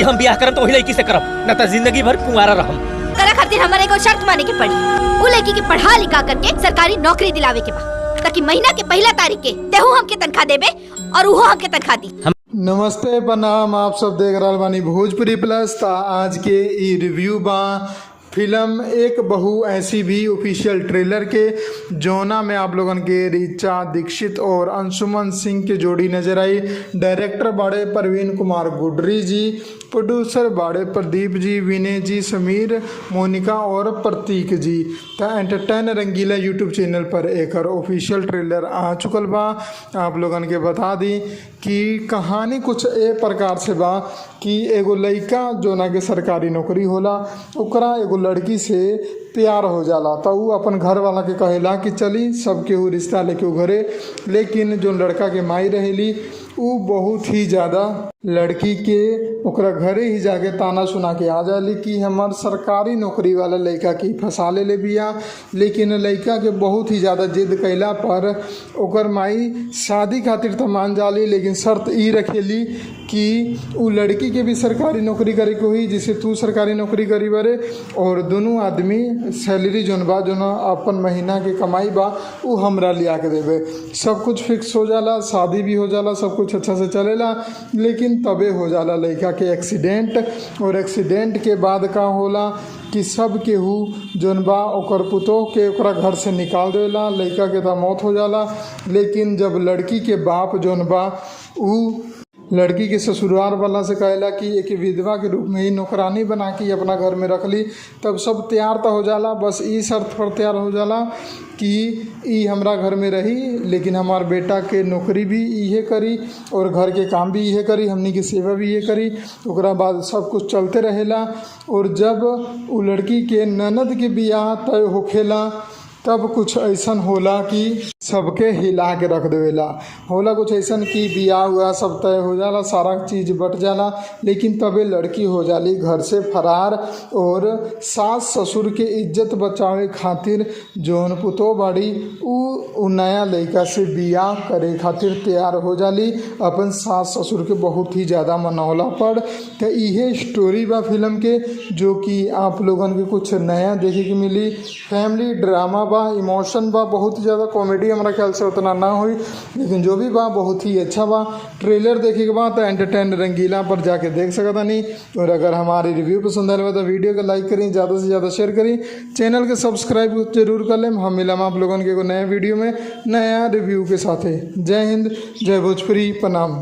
कि हम ब्याह करब तो वही लड़की से करब, न तो जिंदगी भर कुंवारा रहम। करे खातिर हमारे को शर्त माने के पड़ी, वो लड़की के पढ़ा लिखा करके सरकारी नौकरी दिलावे के बा, ताकि महीना के पहला तारीख के तेहू हमके तनख्वाह देबे और वो हमके तनख्वाह दी। नमस्ते प्रणाम, आप सब देख रहा बानी भोजपुरी प्लस। आज के ई रिव्यू बा फिल्म एक बहू ऐसी भी ऑफिशियल ट्रेलर के, जोना में आप लोगन के ऋचा दीक्षित और अंशुमन सिंह के जोड़ी नजर आई। डायरेक्टर बाड़े प्रवीण कुमार गुडरी जी, प्रोड्यूसर बाड़े प्रदीप जी, विनय जी, समीर, मोनिका और प्रतीक जी। तो एंटरटेन रंगीला यूट्यूब चैनल पर एक ऑफिशियल ट्रेलर आ चुकल बा। आप लोगन के बता दी कि कहानी कुछ ए प्रकार से बा कि एगो लड़का जोना के सरकारी नौकरी होला, ओकरा एगो लड़की से प्यार हो जाला, तो वो अपन घर वाला के कहेला कि चली सबके वो रिश्ता लेके घरे। लेकिन जो लड़का के माई रहेली वो बहुत ही ज़्यादा लड़की के ओकरा घरे ही जाके ताना सुना के आ जाली कि हमार सरकारी नौकरी वाला लड़का की फंसा ले बिया। लेकिन लड़का के बहुत ही ज़्यादा जिद कैला पर ओकर माई शादी खातिर तो मान जाली, लेकिन शर्त ई रखेली कि वो लड़की के भी सरकारी नौकरी करे के हुई जिसे तू सरकारी नौकरी करी बरे, और दोनों आदमी सैलरी जोन बा जोन अपन महीना के कमाई बा वो हमरा लिया के देवे। सब कुछ फिक्स हो जाला, शादी भी हो जाला, सब कुछ अच्छा से चलेला। लेकिन तबे हो जाला लड़का के एक्सीडेंट, और एक्सीडेंट के बाद का होला कि सब केहू जोन बा ओकर पुतोह के ओकरा घर से निकाल देला, लड़का के तो मौत हो जाला। लेकिन जब लड़की के बाप जोन बा ऊ लड़की के ससुराल वाला से कहेला कि एक विधवा के रूप में ही नौकरानी बना के अपना घर में रख ली, तब सब तैयार तो हो जाला। बस ई शर्त पर तैयार हो जाला कि ई हमरा घर में रही, लेकिन हमार बेटा के नौकरी भी इहे करी और घर के काम भी इहे करी, हमनी की सेवा भी इहे करी। ओकरा बाद सब कुछ चलते रहेला। और जब वो लड़की के ननद के बियाह तय होखेला तब कुछ ऐसन होला कि सबके हिला के रख देवेला। होला कुछ ऐसन कि बियाह हुआ सब तय हो जाला, सारा चीज़ बट जाला, लेकिन तबे लड़की हो जाली घर से फरार। और सास ससुर के इज्जत बचावे खातिर जौन पुतोह बाड़ी उ नया लड़का से बियाह करे खातिर तैयार हो जाली अपन सास ससुर के बहुत ही ज़्यादा मनौला पर। तो इहे स्टोरी बा फिल्म के, जो कि आप लोगन के कुछ नया देखे के मिली। फैमिली ड्रामा बा, इमोशन बा, बहुत ही ज़्यादा कॉमेडी हमारा ख्याल से उतना ना हुई, लेकिन जो भी बा बहुत ही अच्छा बा। ट्रेलर देखे के बाद तो एंटरटेन रंगीला पर जाके देख सकता नहीं। और अगर हमारी रिव्यू पसंद आए तो वीडियो को लाइक करें, ज़्यादा से ज़्यादा शेयर करें, चैनल के सब्सक्राइब जरूर कर लें। हम मिलम आप लोगों के नए वीडियो में नया रिव्यू के साथ। जय हिंद, जय भोजपुरी, प्रणाम।